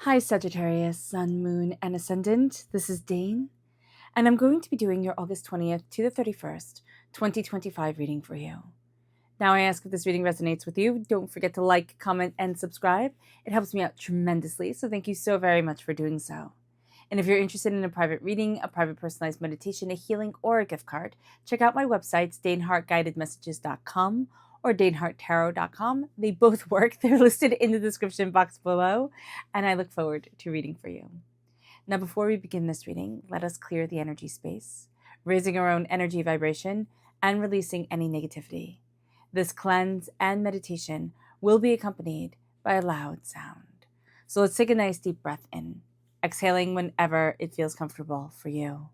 Hi Sagittarius, Sun, Moon, and Ascendant. This is Dane, and I'm going to be doing your August 20th to the 31st, 2025 reading for you. Now, I ask if this reading resonates with you. Don't forget to like, comment, and subscribe. It helps me out tremendously, so thank you so very much for doing so. And if you're interested in a private reading, a private personalized meditation, a healing, or a gift card, check out my websites, danehartguidedmessages.com or daneharttarot.com. They both work. They're listed in the description box below, and I look forward to reading for you. Now, before we begin this reading, let us clear the energy space, raising our own energy vibration and releasing any negativity. This cleanse and meditation will be accompanied by a loud sound. So let's take a nice deep breath in, exhaling whenever it feels comfortable for you.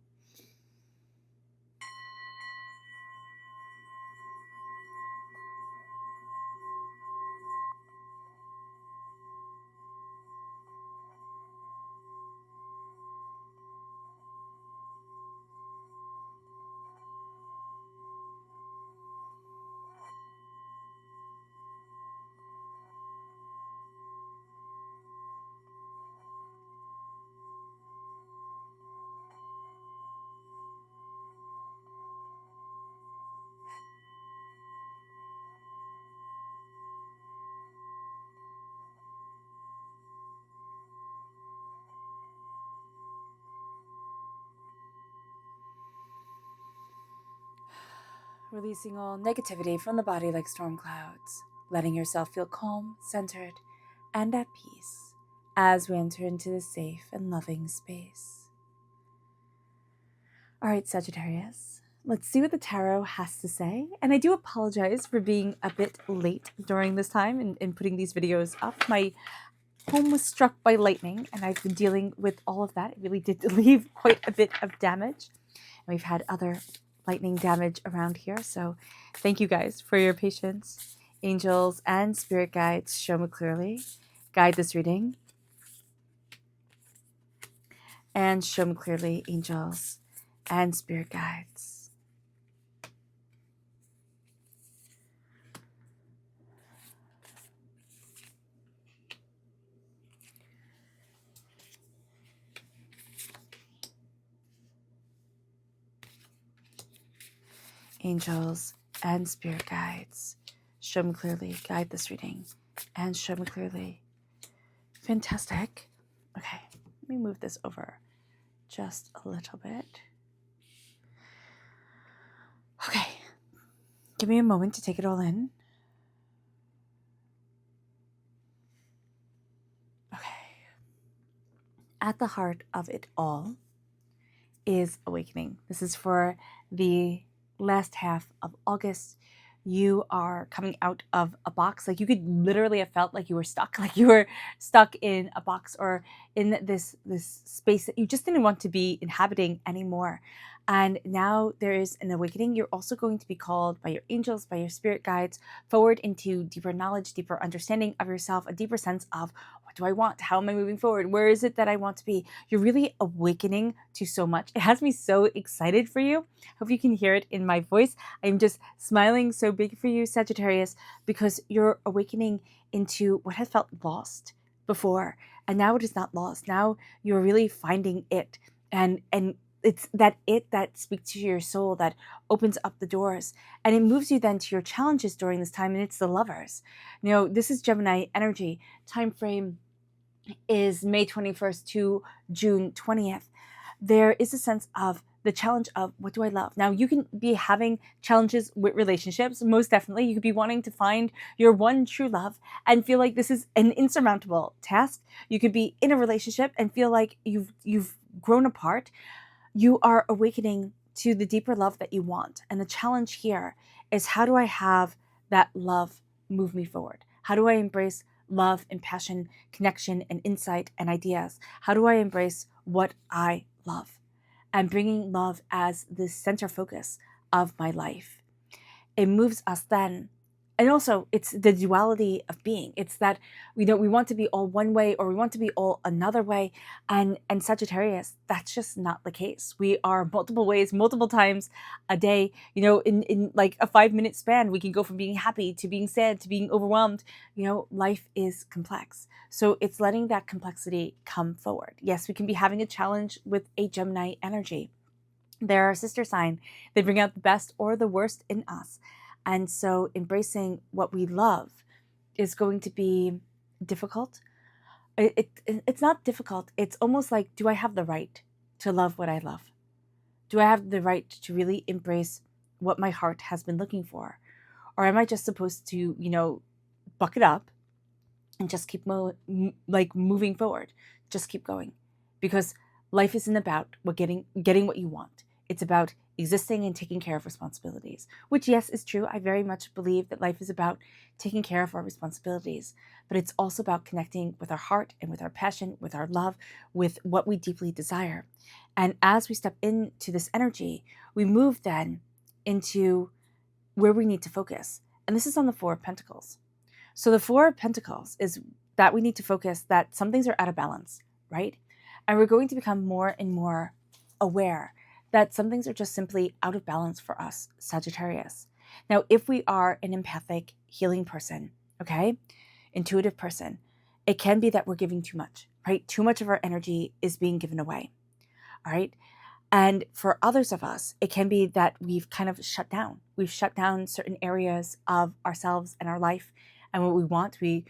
Releasing all negativity from the body like storm clouds, letting yourself feel calm, centered, and at peace as we enter into this safe and loving space. All right, Sagittarius, let's see what the tarot has to say. And I do apologize for being a bit late during this time in putting these videos up. My home was struck by lightning, and I've been dealing with all of that. It really did leave quite a bit of damage. And we've had other lightning damage around here, so thank you guys for your patience. Angels and spirit guides, show me clearly. Guide this reading. And show me clearly, angels and spirit guides. Angels and spirit guides, show me clearly. Guide this reading and show me clearly. Fantastic. Okay, let me move this over just a little bit. Okay, give me a moment to take it all in. Okay. At the heart of it all is awakening. This is for the last half of August. You are coming out of a box. Like, you could literally have felt like you were stuck, like you were stuck in a box or in this space that you just didn't want to be inhabiting anymore. And now there is an awakening. You're also going to be called by your angels, by your spirit guides, forward into deeper knowledge, deeper understanding of yourself, a deeper sense of, what do I want? How am I moving forward? Where is it that I want to be? You're really awakening to so much. It has me so excited for you. Hope you can hear it in my voice. I'm just smiling so big for you, Sagittarius, because you're awakening into what has felt lost before. And now it is not lost. Now you're really finding it. And it's that it that speaks to your soul, that opens up the doors, and it moves you then to your challenges during this time. And it's the Lovers. You know, this is Gemini energy. Time frame is May 21st to June 20th. There is a sense of the challenge of, what do I love? Now, you can be having challenges with relationships. Most definitely, you could be wanting to find your one true love and feel like this is an insurmountable task. You could be in a relationship and feel like you've grown apart. You are awakening to the deeper love that you want. And the challenge here is, how do I have that love move me forward? How do I embrace love and passion, connection and insight and ideas? How do I embrace what I love? And bringing love as the center focus of my life. It moves us then and also it's the duality of being. It's that we want to be all one way or we want to be all another way. And Sagittarius, that's just not the case. We are multiple ways, multiple times a day. In like a 5-minute span, we can go from being happy to being sad to being overwhelmed. Life is complex. So it's letting that complexity come forward. Yes, we can be having a challenge with a Gemini energy. They're our sister sign. They bring out the best or the worst in us. And so embracing what we love is going to be difficult. It's not difficult. It's almost like, do I have the right to love what I love? Do I have the right to really embrace what my heart has been looking for? Or am I just supposed to, buck it up and just keep moving forward? Just keep going. Because life isn't about getting what you want. It's about existing and taking care of responsibilities, which, yes, is true. I very much believe that life is about taking care of our responsibilities, but it's also about connecting with our heart and with our passion, with our love, with what we deeply desire. And as we step into this energy, we move then into where we need to focus. And this is on the Four of Pentacles. So the Four of Pentacles is that we need to focus that some things are out of balance, right? And we're going to become more and more aware that some things are just simply out of balance for us, Sagittarius. Now, if we are an empathic, healing person, okay, intuitive person, it can be that we're giving too much, right? Too much of our energy is being given away, all right? And for others of us, it can be that we've kind of shut down. We've shut down certain areas of ourselves and our life and what we want. We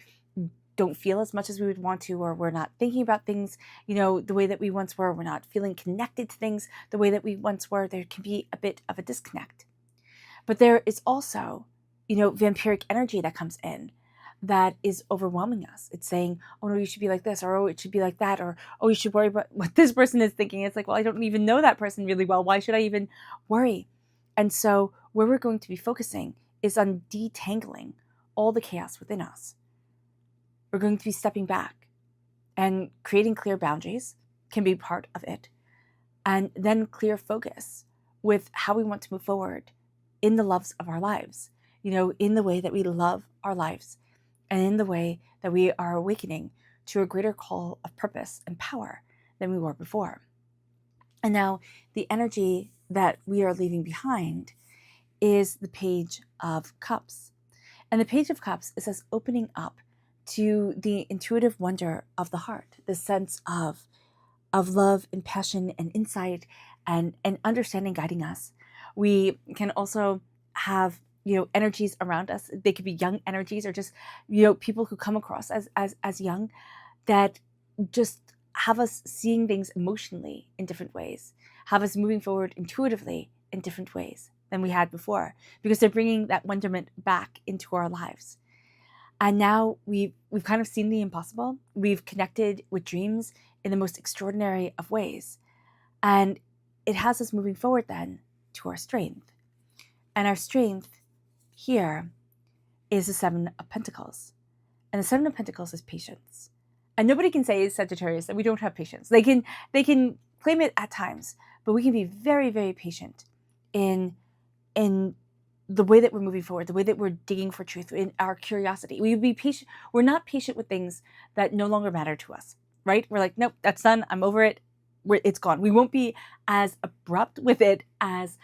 don't feel as much as we would want to, or we're not thinking about things, the way that we once were. We're not feeling connected to things the way that we once were. There can be a bit of a disconnect. But there is also, vampiric energy that comes in that is overwhelming us. It's saying, oh no, you should be like this, or oh, it should be like that, or oh, you should worry about what this person is thinking. It's like, well, I don't even know that person really well. Why should I even worry? And so where we're going to be focusing is on detangling all the chaos within us. We're going to be stepping back, and creating clear boundaries can be part of it. And then clear focus with how we want to move forward in the loves of our lives, in the way that we love our lives, and in the way that we are awakening to a greater call of purpose and power than we were before. And now the energy that we are leaving behind is the Page of Cups. And the Page of Cups is us opening up to the intuitive wonder of the heart, the sense of love and passion and insight and understanding guiding us. We can also have, energies around us. They could be young energies, or just, people who come across as young, that just have us seeing things emotionally in different ways, have us moving forward intuitively in different ways than we had before, because they're bringing that wonderment back into our lives. And now we've kind of seen the impossible. We've connected with dreams in the most extraordinary of ways. And it has us moving forward then to our strength. And our strength here is the Seven of Pentacles. And the Seven of Pentacles is patience. And nobody can say, Sagittarius, that we don't have patience. They can claim it at times, but we can be very, very patient in the way that we're moving forward, the way that we're digging for truth, in our curiosity. We would be patient. We're not patient with things that no longer matter to us, right? We're like, nope, that's done. I'm over it. It's gone. We won't be as abrupt with it as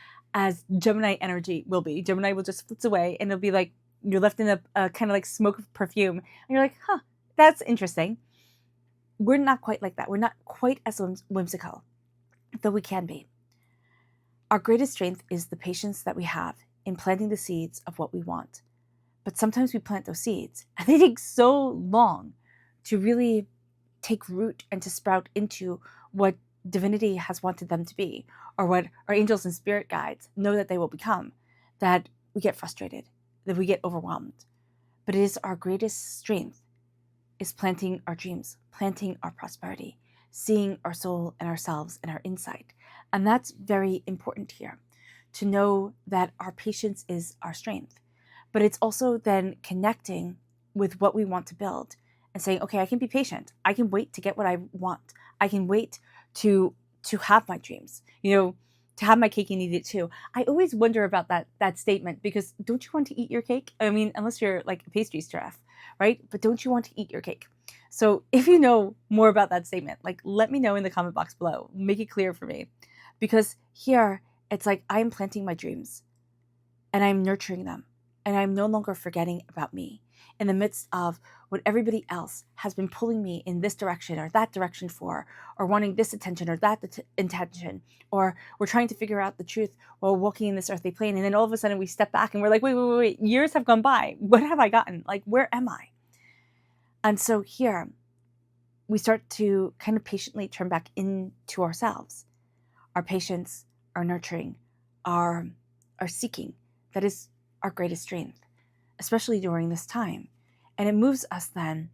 Gemini energy will be. Gemini will just flits away, and it'll be like you're left in a kind of like smoke of perfume, and you're like, huh, that's interesting. We're not quite like that. We're not quite as whimsical, though we can be. Our greatest strength is the patience that we have in planting the seeds of what we want. But sometimes we plant those seeds, and they take so long to really take root and to sprout into what divinity has wanted them to be, or what our angels and spirit guides know that they will become, that we get frustrated, that we get overwhelmed. But it is our greatest strength is planting our dreams, planting our prosperity, seeing our soul and ourselves and our insight. And that's very important here, to know that our patience is our strength. But it's also then connecting with what we want to build and saying, okay, I can be patient. I can wait to get what I want. I can wait to have my dreams. to have my cake and eat it too. I always wonder about that statement, because don't you want to eat your cake? I mean, unless you're like a pastry chef, right? But don't you want to eat your cake? So if you know more about that statement, like, let me know in the comment box below. Make it clear for me. Because here it's like I'm planting my dreams and I'm nurturing them, and I'm no longer forgetting about me in the midst of what everybody else has been pulling me in this direction or that direction for, or wanting this attention or that intention, or we're trying to figure out the truth while walking in this earthly plane. And then all of a sudden we step back and we're like, wait, years have gone by. What have I gotten? Like, where am I? And so here we start to kind of patiently turn back into ourselves, our patience, our nurturing, our seeking. That is our greatest strength, especially during this time. And it moves us then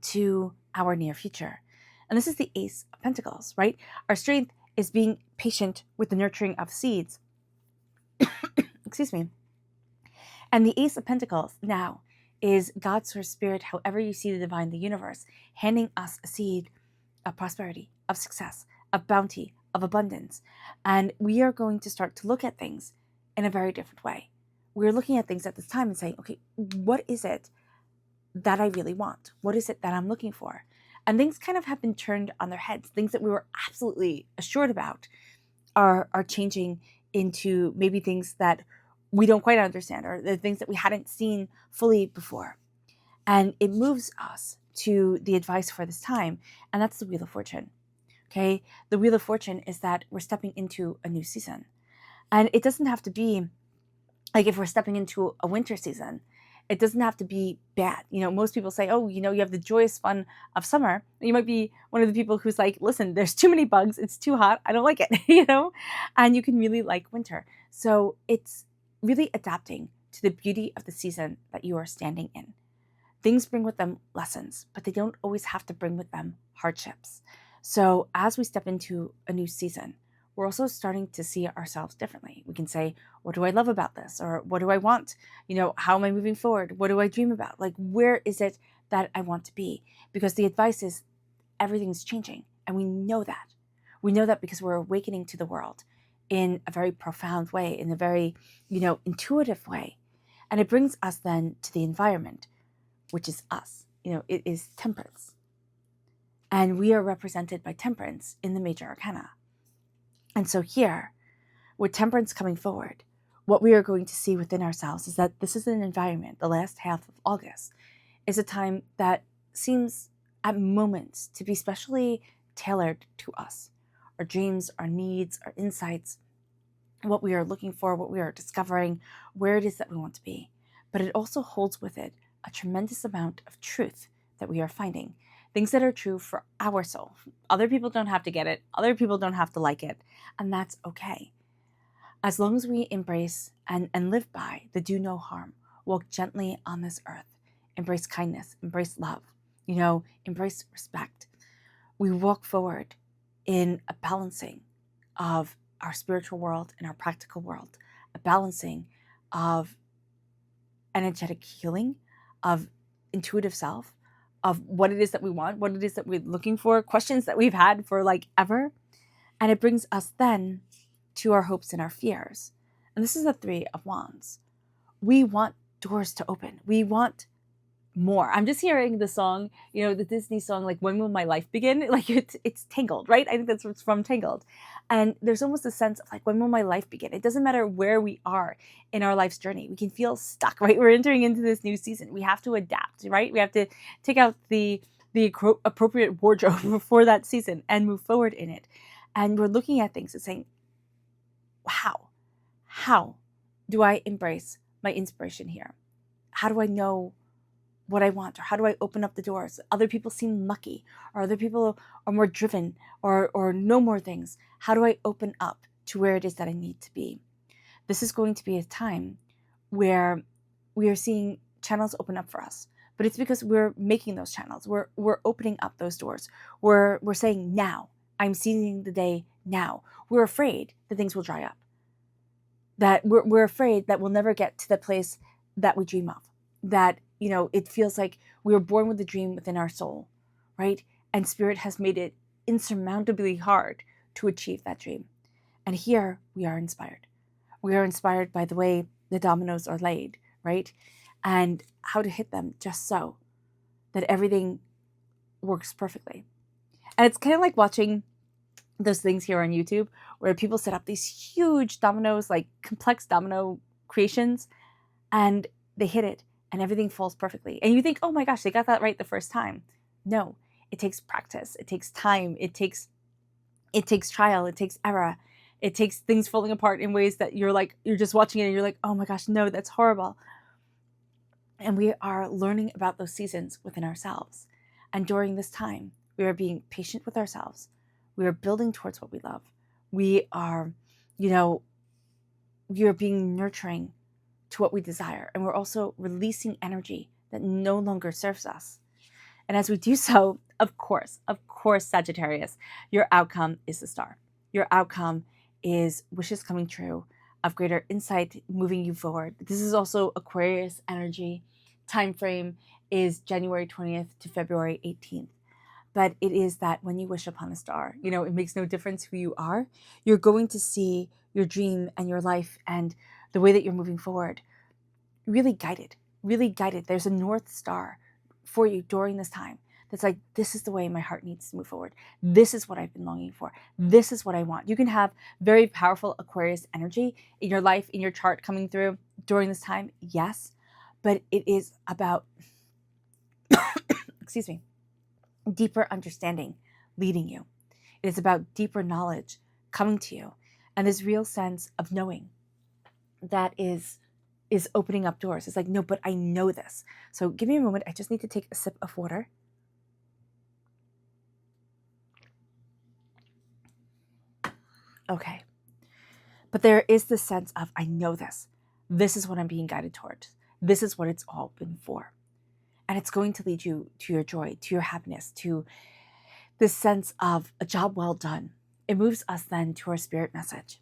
to our near future. And this is the Ace of Pentacles, right? Our strength is being patient with the nurturing of seeds. Excuse me. And the Ace of Pentacles now is God, Source, Spirit, however you see the divine, the universe, handing us a seed of prosperity, of success, of bounty, of abundance. And we are going to start to look at things in a very different way. We're looking at things at this time and saying, okay, what is it that I really want? What is it that I'm looking for? And things kind of have been turned on their heads. Things that we were absolutely assured about are changing into maybe things that we don't quite understand, or the things that we hadn't seen fully before. And it moves us to the advice for this time, and that's the Wheel of Fortune. Okay, the Wheel of Fortune is that we're stepping into a new season. And it doesn't have to be like, if we're stepping into a winter season, it doesn't have to be bad. You know, most people say, oh, you know, you have the joyous fun of summer. You might be one of the people who's like, listen, there's too many bugs. It's too hot. I don't like it, you know, and you can really like winter. So it's really adapting to the beauty of the season that you are standing in. Things bring with them lessons, but they don't always have to bring with them hardships. So as we step into a new season, we're also starting to see ourselves differently. We can say, what do I love about this? Or what do I want? You know, how am I moving forward? What do I dream about? Like, where is it that I want to be? Because the advice is everything's changing. And we know that. We know that because we're awakening to the world in a very profound way, in a very, you know, intuitive way. And it brings us then to the environment, which is us. You know, it is temperance. And we are represented by temperance in the major arcana. And so here, with temperance coming forward, what we are going to see within ourselves is that this is an environment, the last half of August, is a time that seems at moments to be specially tailored to us. Our dreams, our needs, our insights, what we are looking for, what we are discovering, where it is that we want to be. But it also holds with it a tremendous amount of truth that we are finding. Things that are true for our soul. Other people don't have to get it. Other people don't have to like it. And that's okay. As long as we embrace and live by the do no harm, walk gently on this earth, embrace kindness, embrace love, you know, embrace respect. We walk forward in a balancing of our spiritual world and our practical world, a balancing of energetic healing, of intuitive self, of what it is that we want, what it is that we're looking for, questions that we've had for like ever. And it brings us then to our hopes and our fears. And this is the Three of Wands. We want doors to open. We want more. I'm just hearing the song, you know, the Disney song, like, When Will My Life Begin? Like, it's Tangled, right? I think that's what's from Tangled. And there's almost a sense of like, when will my life begin? It doesn't matter where we are in our life's journey. We can feel stuck, right? We're entering into this new season. We have to adapt, right? We have to take out the appropriate wardrobe for that season and move forward in it. And we're looking at things and saying, how do I embrace my inspiration here? How do I know what I want? Or how do I open up the doors? Other people seem lucky, or other people are more driven, or know more things. How do I open up to where it is that I need to be? This is going to be a time where we are seeing channels open up for us, but it's because we're making those channels. We're opening up those doors. We're saying, now, I'm seizing the day now. We're afraid that things will dry up, that we're afraid that we'll never get to the place that we dream of, that, you know, it feels like we were born with a dream within our soul, right? And spirit has made it insurmountably hard to achieve that dream. And here we are inspired. We are inspired by the way the dominoes are laid, right? And how to hit them just so that everything works perfectly. And it's kind of like watching those things here on YouTube where people set up these huge dominoes, like complex domino creations, and they hit it and everything falls perfectly. And you think, oh my gosh, they got that right the first time. No, it takes practice. It takes time. It takes trial. It takes error. It takes things falling apart in ways that you're just watching it and you're like, oh my gosh, no, that's horrible. And we are learning about those seasons within ourselves. And during this time, we are being patient with ourselves. We are building towards what we love. We are, we are being nurturing to what we desire. And we're also releasing energy that no longer serves us. And as we do so, of course, Sagittarius, your outcome is the star. Your outcome is wishes coming true, of greater insight moving you forward. This is also Aquarius energy. Time frame is January 20th to February 18th. But it is that when you wish upon a star, it makes no difference who you are. You're going to see your dream and your life and the way that you're moving forward really guided, really guided. There's a North Star for you during this time that's like, this is the way my heart needs to move forward. This is what I've been longing for. This is what I want. You can have very powerful Aquarius energy in your life, in your chart coming through during this time, yes, but it is about, excuse me, deeper understanding leading you. It is about deeper knowledge coming to you, and this real sense of knowing that is opening up doors. It's like, no, but I know this. So give me a moment. I just need to take a sip of water. Okay. But there is this sense of, I know this. This is what I'm being guided towards. This is what it's all been for. And it's going to lead you to your joy, to your happiness, to this sense of a job well done. It moves us then to our spirit message.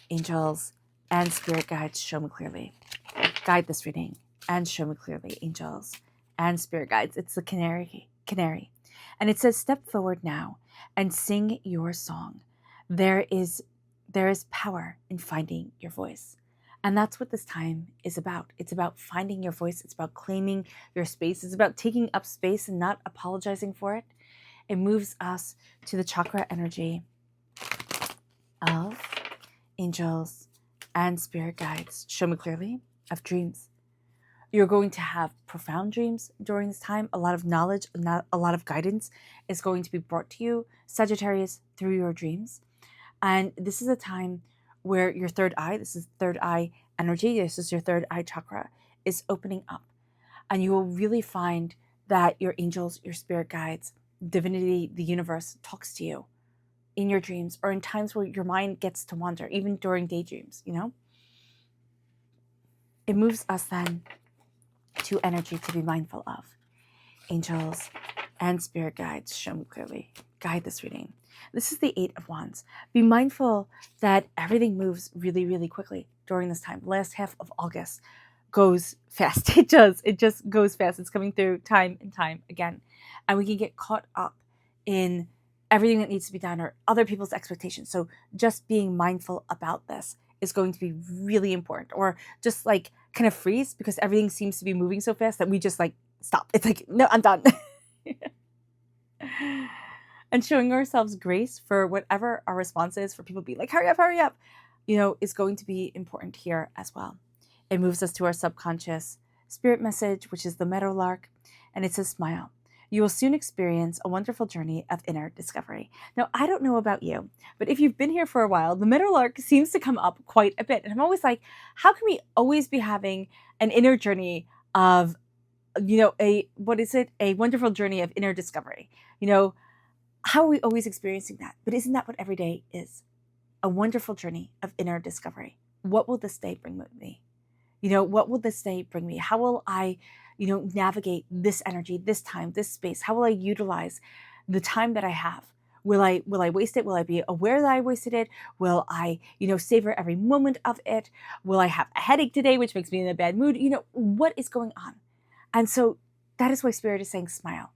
Angels and spirit guides, show me clearly. Guide this reading and show me clearly, angels and spirit guides. It's the canary. And it says, step forward now and sing your song. There is power in finding your voice. And that's what this time is about. It's about finding your voice. It's about claiming your space. It's about taking up space and not apologizing for it. It moves us to the chakra energy of angels and spirit guides. Show me clearly, of dreams. You're going to have profound dreams during this time. A lot of knowledge, a lot of guidance is going to be brought to you, Sagittarius, through your dreams. And this is a time where your third eye, this is third eye energy, this is your third eye chakra, is opening up. And you will really find that your angels, your spirit guides, divinity, the universe talks to you in your dreams or in times where your mind gets to wander, even during daydreams, It moves us then to energy to be mindful of. Angels and spirit guides, show me clearly. Guide this reading. This is the 8 of Wands. Be mindful that everything moves really, really quickly during this time. Last half of August goes fast. It does. It just goes fast. It's coming through time and time again. And we can get caught up in everything that needs to be done or other people's expectations. So just being mindful about this is going to be really important. Or just like kind of freeze because everything seems to be moving so fast that we just like stop. It's like, no, I'm done. And showing ourselves grace for whatever our response is, for people to be like, hurry up, is going to be important here as well. It moves us to our subconscious spirit message, which is the meadowlark, and it says, smile. You will soon experience a wonderful journey of inner discovery. Now, I don't know about you, but if you've been here for a while, the meadowlark seems to come up quite a bit. And I'm always like, how can we always be having an inner journey of, a wonderful journey of inner discovery? How are we always experiencing that? But isn't that what every day is? A wonderful journey of inner discovery. What will this day bring with me? What will this day bring me? How will I, navigate this energy, this time, this space? How will I utilize the time that I have? Will I waste it? Will I be aware that I wasted it? Will I, savor every moment of it? Will I have a headache today, which makes me in a bad mood? What is going on? And so that is why Spirit is saying smile.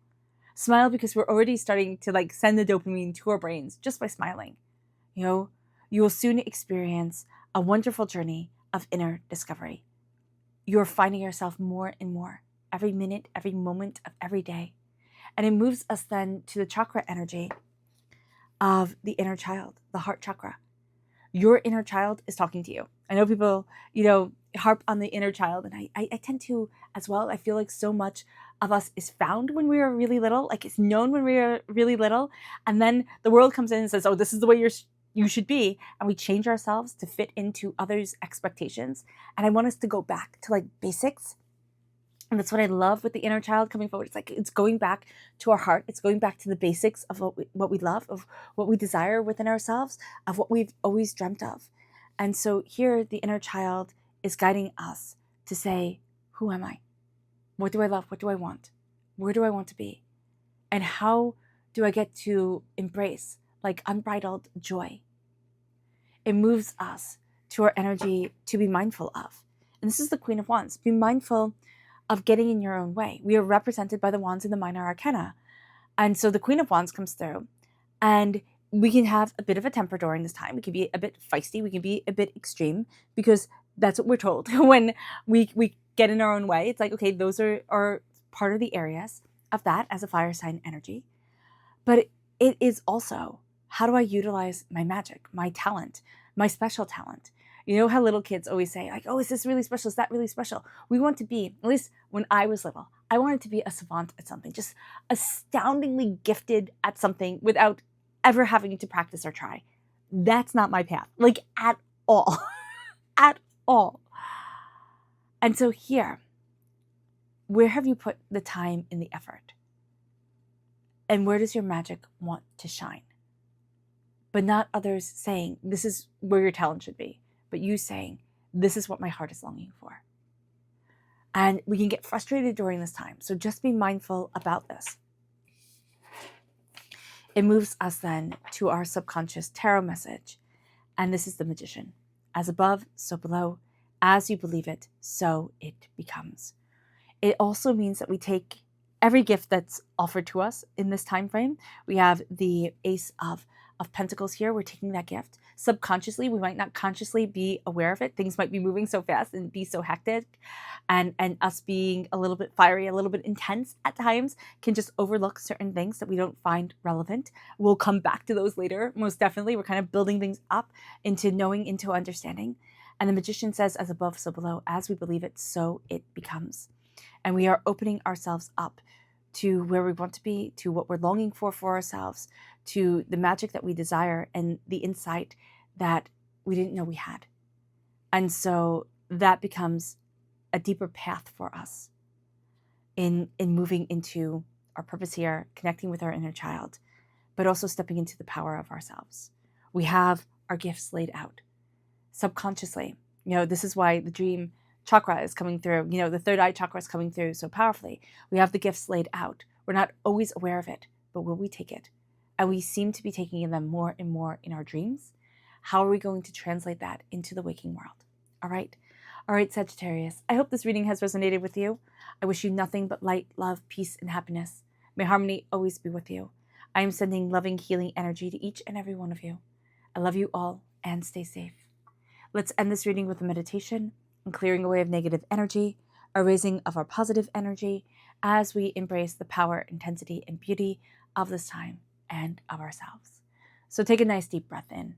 Smile because we're already starting to send the dopamine to our brains just by smiling. You will soon experience a wonderful journey of inner discovery. You're finding yourself more and more every minute, every moment of every day. And it moves us then to the chakra energy of the inner child, the heart chakra. Your inner child is talking to you. I know people, harp on the inner child, and I tend to as well. I feel like so much of us is found when we are really little, like it's known when we are really little, and then the world comes in and says, oh, this is the way you should be, and we change ourselves to fit into others' expectations. And I want us to go back to like basics. And that's what I love with the inner child coming forward. It's like it's going back to our heart. It's going back to the basics of what we love, of what we desire within ourselves, of what we've always dreamt of. And so here the inner child is guiding us to say, who am I? What do I love? What do I want? Where do I want to be? And how do I get to embrace like unbridled joy? It moves us to our energy to be mindful of. And this is the Queen of Wands. Be mindful of getting in your own way. We are represented by the wands in the minor arcana. And so the Queen of Wands comes through, and we can have a bit of a temper during this time. We can be a bit feisty. We can be a bit extreme, because that's what we're told when we get in our own way. It's like, okay, those are part of the areas of that as a fire sign energy. But it is also, how do I utilize my magic, my talent, my special talent? You know how little kids always say, like, oh, is this really special? Is that really special? We want to be, at least when I was little, I wanted to be a savant at something, just astoundingly gifted at something without ever having to practice or try. That's not my path, like at all, at all. And so here, where have you put the time and the effort? And where does your magic want to shine? But not others saying, this is where your talent should be, but you saying, this is what my heart is longing for. And we can get frustrated during this time. So just be mindful about this. It moves us then to our subconscious tarot message. And this is the Magician. As above, so below. As you believe it, so it becomes. It also means that we take every gift that's offered to us in this time frame. We have the Ace of Pentacles here. We're taking that gift. Subconsciously, we might not consciously be aware of it. Things might be moving so fast and be so hectic. And us being a little bit fiery, a little bit intense at times can just overlook certain things that we don't find relevant. We'll come back to those later, most definitely. We're kind of building things up into knowing, into understanding. And the Magician says, as above, so below. As we believe it, so it becomes. And we are opening ourselves up to where we want to be, to what we're longing for ourselves, to the magic that we desire and the insight that we didn't know we had. And so that becomes a deeper path for us in moving into our purpose here, connecting with our inner child, but also stepping into the power of ourselves. We have our gifts laid out subconsciously. This is why the dream chakra is coming through. The third eye chakra is coming through so powerfully. We have the gifts laid out. We're not always aware of it, but will we take it? And we seem to be taking them more and more in our dreams. How are we going to translate that into the waking world? All right, Sagittarius. I hope this reading has resonated with you. I wish you nothing but light, love, peace, and happiness. May harmony always be with you. I am sending loving, healing energy to each and every one of you. I love you all, and stay safe. Let's end this reading with a meditation and clearing away of negative energy, a raising of our positive energy as we embrace the power, intensity, and beauty of this time and of ourselves. So take a nice deep breath in,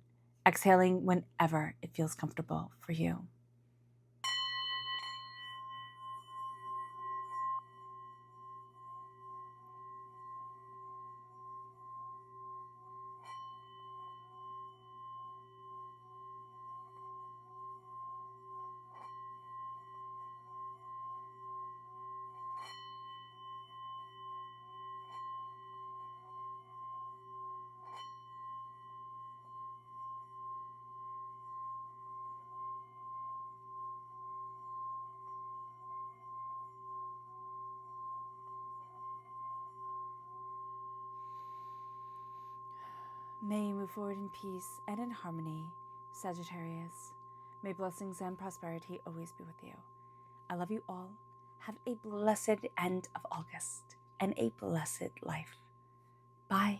exhaling whenever it feels comfortable for you. May you move forward in peace and in harmony, Sagittarius. May blessings and prosperity always be with you. I love you all. Have a blessed end of August and a blessed life. Bye.